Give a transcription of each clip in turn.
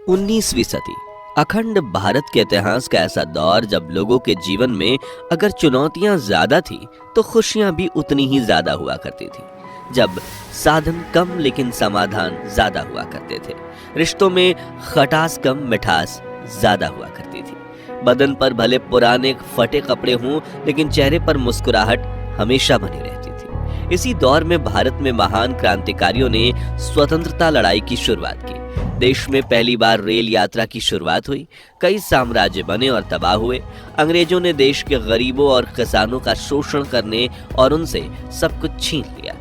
19वीं सदी अखंड भारत के इतिहास का ऐसा दौर जब लोगों के जीवन में अगर चुनौतियां ज्यादा थी तो खुशियां भी उतनी ही ज्यादा हुआ करती थी। जब साधन कम लेकिन समाधान ज्यादा हुआ करते थे। रिश्तों में खटास कम मिठास ज्यादा हुआ करती थी। बदन पर भले पुराने फटे कपड़े हों लेकिन चेहरे पर मुस्कुराहट हमेशा बनी रहती थी। इसी दौर में भारत में महान क्रांतिकारियों ने स्वतंत्रता लड़ाई की शुरुआत की। देश में पहली बार रेल यात्रा की शुरुआत हुई। कई साम्राज्य बने और तबाह हुए। अंग्रेजों ने देश के गरीबों और किसानों का शोषण करने और उनसे सब कुछ छीन लिया,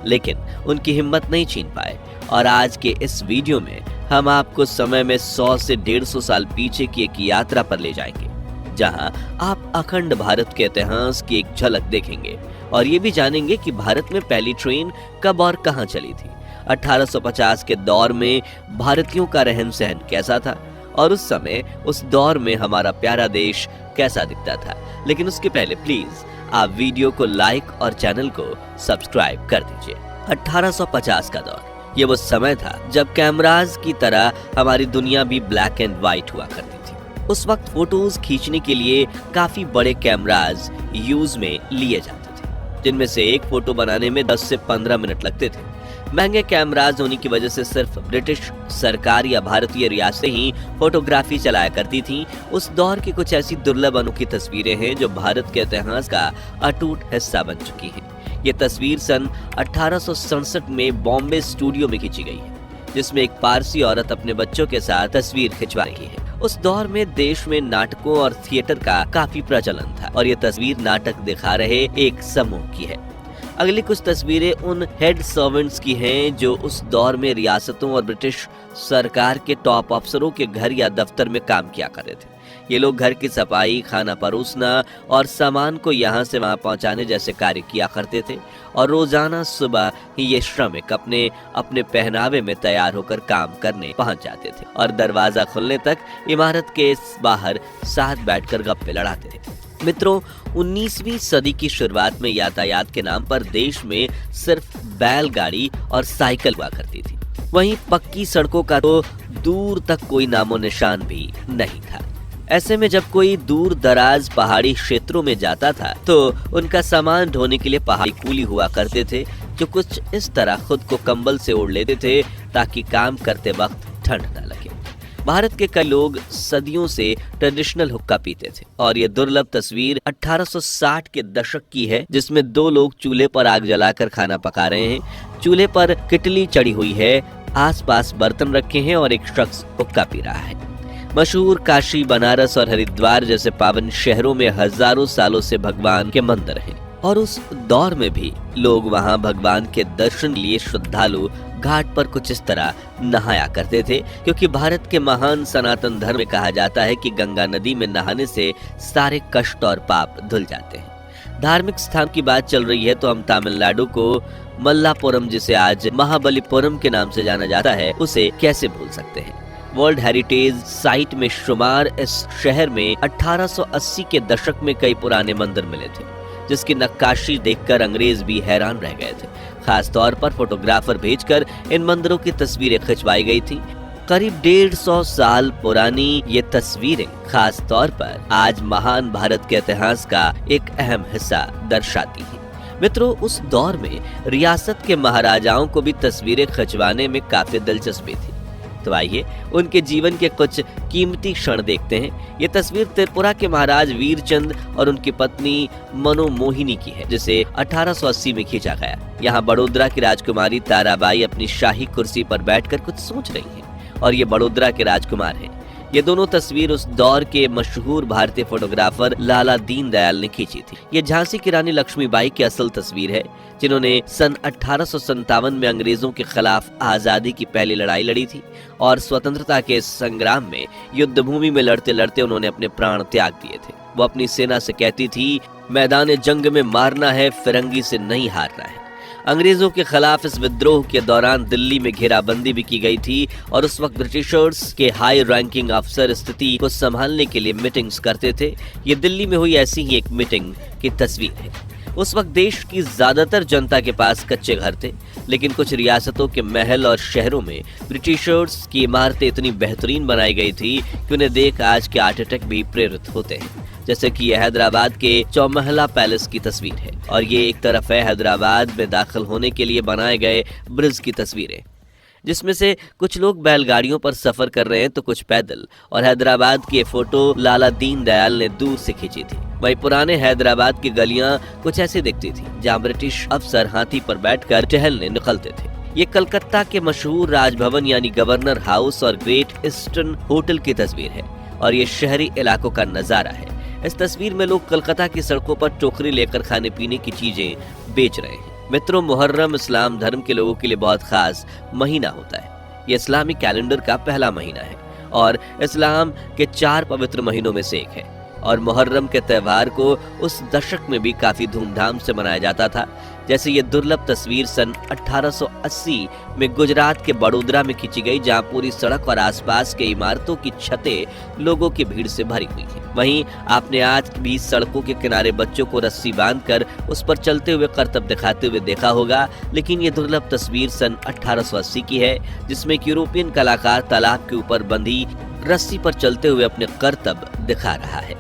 लेकिन उनकी हिम्मत नहीं छीन पाए। और आज के इस वीडियो में हम आपको समय में 100 से 150 साल पीछे की एक यात्रा पर ले जाएंगे, जहां आप अखंड भारत के इतिहास की एक झलक देखेंगे और ये भी जानेंगे कि भारत में पहली ट्रेन कब और कहां चली थी। 1850 के दौर में भारतीयों का रहन सहन कैसा था और उस समय उस दौर में हमारा प्यारा देश कैसा दिखता था। लेकिन उसके पहले प्लीज आप वीडियो को लाइक और चैनल को सब्सक्राइब कर दीजिए। 1850 का दौर ये वो समय था जब कैमराज की तरह हमारी दुनिया भी ब्लैक एंड व्हाइट हुआ करती थी। उस वक्त फोटोज खींचने के लिए काफी बड़े कैमराज यूज में लिए जाते थे, जिनमें से एक फोटो बनाने में 10 से 15 मिनट लगते थे। महंगे कैमराज होने की वजह से सिर्फ ब्रिटिश सरकार या भारतीय रियासतें ही फोटोग्राफी चलाया करती थीं। उस दौर की कुछ ऐसी दुर्लभ अनोखी तस्वीरें हैं जो भारत के इतिहास का अटूट हिस्सा बन चुकी हैं। ये तस्वीर सन 1867 में बॉम्बे स्टूडियो में खींची गई है, जिसमें एक पारसी औरत अपने बच्चों के साथ तस्वीर खिंचवा रही है। उस दौर में देश में नाटकों और थिएटर का काफी प्रचलन था और ये तस्वीर नाटक दिखा रहे एक समूह की है। अगली कुछ तस्वीरें उन हेड सर्वेंट्स की हैं जो उस दौर में रियासतों और ब्रिटिश सरकार के टॉप अफसरों के घर या दफ्तर में काम किया करते थे। ये लोग घर की सफाई, खाना परोसना और सामान को यहाँ से वहाँ पहुँचाने जैसे कार्य किया करते थे और रोजाना सुबह ही ये श्रमिक अपने अपने पहनावे में तैयार होकर काम करने पहुँच जाते थे और दरवाजा खुलने तक इमारत के बाहर साथ बैठकर गप्पे लड़ाते थे। मित्रों, 19वीं सदी की शुरुआत में यातायात के नाम पर देश में सिर्फ बैलगाड़ी और साइकिल हुआ करती थी। वहीं पक्की सड़कों का तो दूर तक कोई नामो निशान भी नहीं था। ऐसे में जब कोई दूर दराज पहाड़ी क्षेत्रों में जाता था तो उनका सामान ढोने के लिए पहाड़ी कूली हुआ करते थे, जो कुछ इस तरह खुद को कंबल से ओढ़ लेते थे ताकि काम करते वक्त ठंड न लगे। भारत के कई लोग सदियों से ट्रेडिशनल हुक्का पीते थे और ये दुर्लभ तस्वीर 1860 के दशक की है, जिसमें दो लोग चूल्हे पर आग जलाकर खाना पका रहे हैं। चूल्हे पर किटली चढ़ी हुई है, आसपास बर्तन रखे हैं और एक शख्स हुक्का पी रहा है। मशहूर काशी, बनारस और हरिद्वार जैसे पावन शहरों में हजारों सालों से भगवान के मंदिर हैं और उस दौर में भी लोग वहां भगवान के दर्शन के लिए श्रद्धालु घाट पर कुछ इस तरह नहाया करते थे, क्योंकि भारत के महान सनातन धर्म में कहा जाता है कि गंगा नदी में नहाने से सारे कष्ट और पाप धुल जाते हैं। धार्मिक स्थान की बात चल रही है तो हम तमिलनाडु को मल्लापुरम, जिसे आज महाबलीपुरम के नाम से जाना जाता है, उसे कैसे भूल सकते हैं। वर्ल्ड हेरिटेज साइट में शुमार इस शहर में 1880 के दशक में कई पुराने मंदिर मिले थे, जिसकी नक्काशी देखकर अंग्रेज भी हैरान रह गए थे। खास तौर पर फोटोग्राफर भेजकर इन मंदिरों की तस्वीरें खिंचवाई गई थी। करीब 150 साल पुरानी ये तस्वीरें खास तौर पर आज महान भारत के इतिहास का एक अहम हिस्सा दर्शाती हैं। मित्रों, उस दौर में रियासत के महाराजाओं को भी तस्वीरें खिंचवाने में काफी दिलचस्पी थी। तो आइए उनके जीवन के कुछ कीमती क्षण देखते हैं। ये तस्वीर त्रिपुरा के महाराज वीरचंद और उनकी पत्नी मनोमोहिनी की है, जिसे 1880 में खींचा गया। यहाँ बड़ोदरा की राजकुमारी ताराबाई अपनी शाही कुर्सी पर बैठकर कुछ सोच रही हैं और ये बड़ोदरा के राजकुमार हैं। ये दोनों तस्वीर उस दौर के मशहूर भारतीय फोटोग्राफर लाला दीनदयाल ने खींची थी। ये झांसी की रानी लक्ष्मीबाई की असल तस्वीर है, जिन्होंने सन 1857 में अंग्रेजों के खिलाफ आजादी की पहली लड़ाई लड़ी थी और स्वतंत्रता के संग्राम में युद्ध भूमि में लड़ते लड़ते उन्होंने अपने प्राण त्याग दिए थे। वो अपनी सेना से कहती थी, मैदान जंग में मारना है, फिरंगी से नहीं हारना है। अंग्रेजों के खिलाफ इस विद्रोह के दौरान दिल्ली में घेराबंदी भी की गई थी और उस वक्त ब्रिटिशर्स के हाई रैंकिंग अफसर स्थिति को संभालने के लिए मीटिंग्स करते थे। ये दिल्ली में हुई ऐसी ही एक मीटिंग की तस्वीर है। उस वक्त देश की ज्यादातर जनता के पास कच्चे घर थे, लेकिन कुछ रियासतों के महल और शहरों में ब्रिटिशर्स की इमारतें इतनी बेहतरीन बनाई गई थी कि उन्हें देख आज के आर्किटेक्ट भी प्रेरित होते हैं। जैसे कि यह हैदराबाद के चौमहला पैलेस की तस्वीर है और ये एक तरफ है हैदराबाद में दाखिल होने के लिए बनाए गए ब्रिज की तस्वीरें, जिसमें से कुछ लोग बैलगाड़ियों पर सफर कर रहे हैं तो कुछ पैदल। और हैदराबाद की ये फोटो लाला दीन दयाल ने दूर से खींची थी। वही पुराने हैदराबाद की गलियां कुछ ऐसी दिखती थी जहां ब्रिटिश अफसर हाथी पर बैठकर टहलने निकलते थे। ये कलकत्ता के मशहूर राजभवन यानी गवर्नर हाउस और ग्रेट ईस्टर्न होटल की तस्वीर है और ये शहरी इलाकों का नजारा है। इस तस्वीर में लोग कलकत्ता की सड़कों पर टोकरी लेकर खाने पीने की चीजें बेच रहे हैं। मित्रों, मुहर्रम इस्लाम धर्म के लोगों के लिए बहुत खास महीना होता है। ये इस्लामी कैलेंडर का पहला महीना है और इस्लाम के 4 पवित्र महीनों में से एक है और मुहर्रम के त्यौहार को उस दशक में भी काफी धूमधाम से मनाया जाता था। जैसे ये दुर्लभ तस्वीर सन 1880 में गुजरात के बड़ोदरा में खींची गई, जहां पूरी सड़क और आसपास के इमारतों की छतें लोगों की भीड़ से भरी हुई थी। वहीं आपने आज भी सड़कों के किनारे बच्चों को रस्सी बांधकर उस पर चलते हुए करतब दिखाते हुए देखा होगा, लेकिन ये दुर्लभ तस्वीर सन 1880 की है, जिसमें एक यूरोपियन कलाकार तालाब के ऊपर बंधी रस्सी पर चलते हुए अपने करतब दिखा रहा है।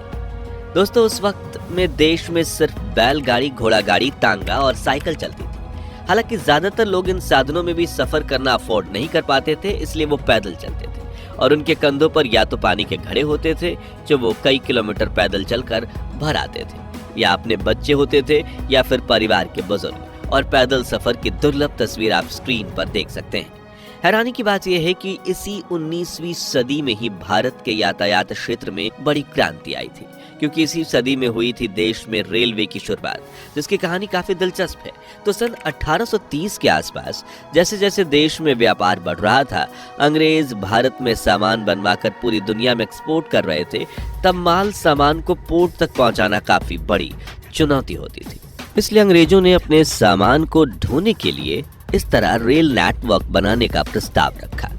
दोस्तों, उस वक्त में देश में सिर्फ बैलगाड़ी, घोड़ागाड़ी, तांगा और साइकिल चलती थी। हालांकि ज्यादातर लोग इन साधनों में भी सफर करना अफोर्ड नहीं कर पाते थे, इसलिए वो पैदल चलते थे और उनके कंधों पर या तो पानी के घड़े होते थे जो वो कई किलोमीटर पैदल चलकर भर आते थे, या अपने बच्चे होते थे या फिर परिवार के बुजुर्ग। और पैदल सफर की दुर्लभ तस्वीर आप स्क्रीन पर देख सकते हैं। हैरानी की बात यह है कि इसी 19वीं सदी में ही भारत के यातायात क्षेत्र में बड़ी क्रांति आई थी, क्योंकि इसी सदी में हुई थी देश में रेलवे की शुरुआत, जिसकी कहानी काफी दिलचस्प है। तो सन 1830 के आसपास जैसे जैसे देश में व्यापार बढ़ रहा था, अंग्रेज भारत में सामान बनवाकर पूरी दुनिया में एक्सपोर्ट कर रहे थे, तब माल सामान को पोर्ट तक पहुंचाना काफी बड़ी चुनौती होती थी। इसलिए अंग्रेजों ने अपने सामान को ढोने के लिए इस तरह रेल नेटवर्क बनाने का प्रस्ताव रखा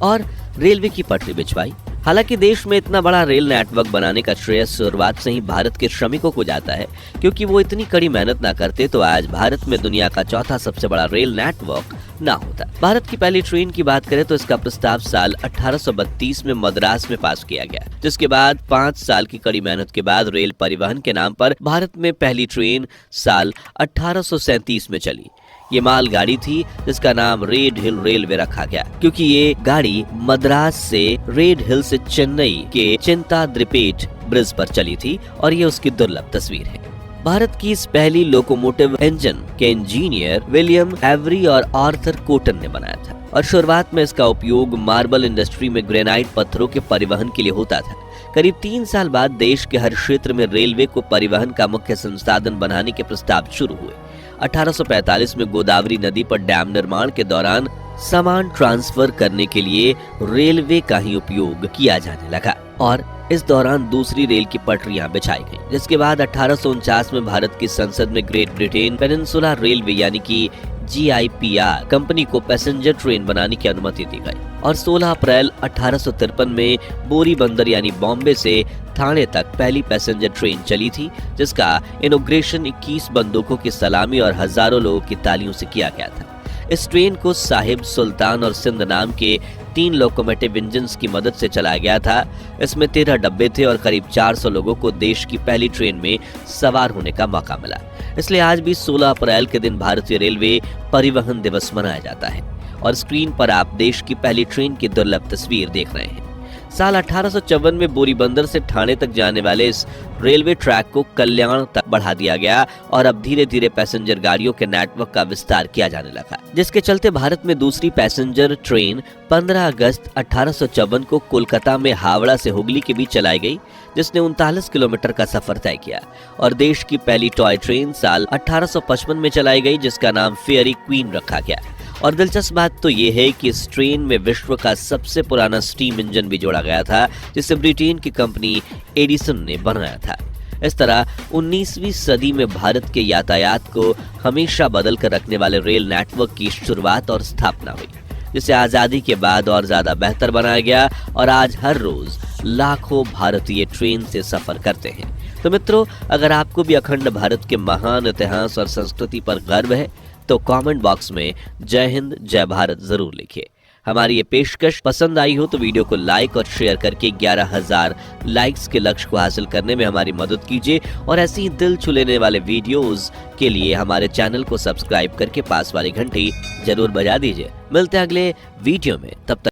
और रेलवे की पटरी बिछवाई। हालांकि देश में इतना बड़ा रेल नेटवर्क बनाने का श्रेय शुरुआत से ही भारत के श्रमिकों को जाता है, क्योंकि वो इतनी कड़ी मेहनत ना करते तो आज भारत में दुनिया का चौथा सबसे बड़ा रेल नेटवर्क ना होता। भारत की पहली ट्रेन की बात करें तो इसका प्रस्ताव साल 1832 में मद्रास में पास किया गया, जिसके बाद 5 साल की कड़ी मेहनत के बाद रेल परिवहन के नाम पर भारत में पहली ट्रेन साल 1837 में चली। ये मालगाड़ी थी जिसका नाम रेड हिल रेलवे रखा गया, क्योंकि ये गाड़ी मद्रास से रेड हिल से चेन्नई के चिंताद्रिपेट ब्रिज पर चली थी और ये उसकी दुर्लभ तस्वीर है। भारत की इस पहली लोकोमोटिव इंजन के इंजीनियर विलियम एवरी और आर्थर कोटन ने बनाया था और शुरुआत में इसका उपयोग मार्बल इंडस्ट्री में ग्रेनाइट पत्थरों के परिवहन के लिए होता था। करीब 3 साल बाद देश के हर क्षेत्र में रेलवे को परिवहन का मुख्य संसाधन बनाने के प्रस्ताव शुरू हुए। 1845 में गोदावरी नदी पर डैम निर्माण के दौरान सामान ट्रांसफर करने के लिए रेलवे का ही उपयोग किया जाने लगा और इस दौरान दूसरी रेल की पटरियां बिछाई गईं, जिसके बाद 1849 में भारत की संसद में ग्रेट ब्रिटेन पेनिनसुला रेलवे यानी कि GIPR कंपनी को पैसेंजर ट्रेन बनाने की अनुमति दी गई और 16 अप्रैल 1853 में बोरी बंदर यानी बॉम्बे से ठाणे तक पहली पैसेंजर ट्रेन चली थी, जिसका इनॉग्रेशन 21 बंदूकों की सलामी और हजारों लोगों की तालियों से किया गया था। इस ट्रेन को साहिब, सुल्तान और सिंध नाम के 3 लोकोमोटिव इंजन्स की मदद से चलाया गया था। इसमें 13 डब्बे थे और करीब 400 लोगों को देश की पहली ट्रेन में सवार होने का मौका मिला। इसलिए आज भी 16 अप्रैल के दिन भारतीय रेलवे परिवहन दिवस मनाया जाता है और स्क्रीन पर आप देश की पहली ट्रेन की दुर्लभ तस्वीर देख रहे हैं। साल 1854 में बोरीबंदर से ठाणे तक जाने वाले इस रेलवे ट्रैक को कल्याण तक बढ़ा दिया गया और अब धीरे धीरे पैसेंजर गाड़ियों के नेटवर्क का विस्तार किया जाने लगा, जिसके चलते भारत में दूसरी पैसेंजर ट्रेन 15 अगस्त 1854 को कोलकाता में हावड़ा से हुगली के बीच चलाई गई, जिसने 39 किलोमीटर का सफर तय किया और देश की पहली टॉय ट्रेन साल 1855 में चलाई गई, जिसका नाम फेयरी क्वीन रखा गया। और दिलचस्प बात तो ये है कि इस ट्रेन में विश्व का सबसे पुराना स्टीम इंजन भी जोड़ा गया था, जिसे ब्रिटेन की कंपनी एडिसन ने बनाया था। इस तरह 19वीं सदी में भारत के यातायात को हमेशा बदल कर रखने वाले रेल नेटवर्क की शुरुआत और स्थापना हुई, जिसे आजादी के बाद और ज्यादा बेहतर बनाया गया और आज हर रोज लाखों भारतीय ट्रेन से सफर करते हैं। तो मित्रों, अगर आपको भी अखंड भारत के महान इतिहास और संस्कृति पर गर्व है तो कमेंट बॉक्स में जय हिंद जय भारत जरूर लिखिए। हमारी ये पेशकश पसंद आई हो तो वीडियो को लाइक और शेयर करके 11,000 लाइक्स के लक्ष्य को हासिल करने में हमारी मदद कीजिए और ऐसे ही दिल छू लेने वाले वीडियोस के लिए हमारे चैनल को सब्सक्राइब करके पास वाली घंटी जरूर बजा दीजिए। मिलते हैं अगले वीडियो में, तब तक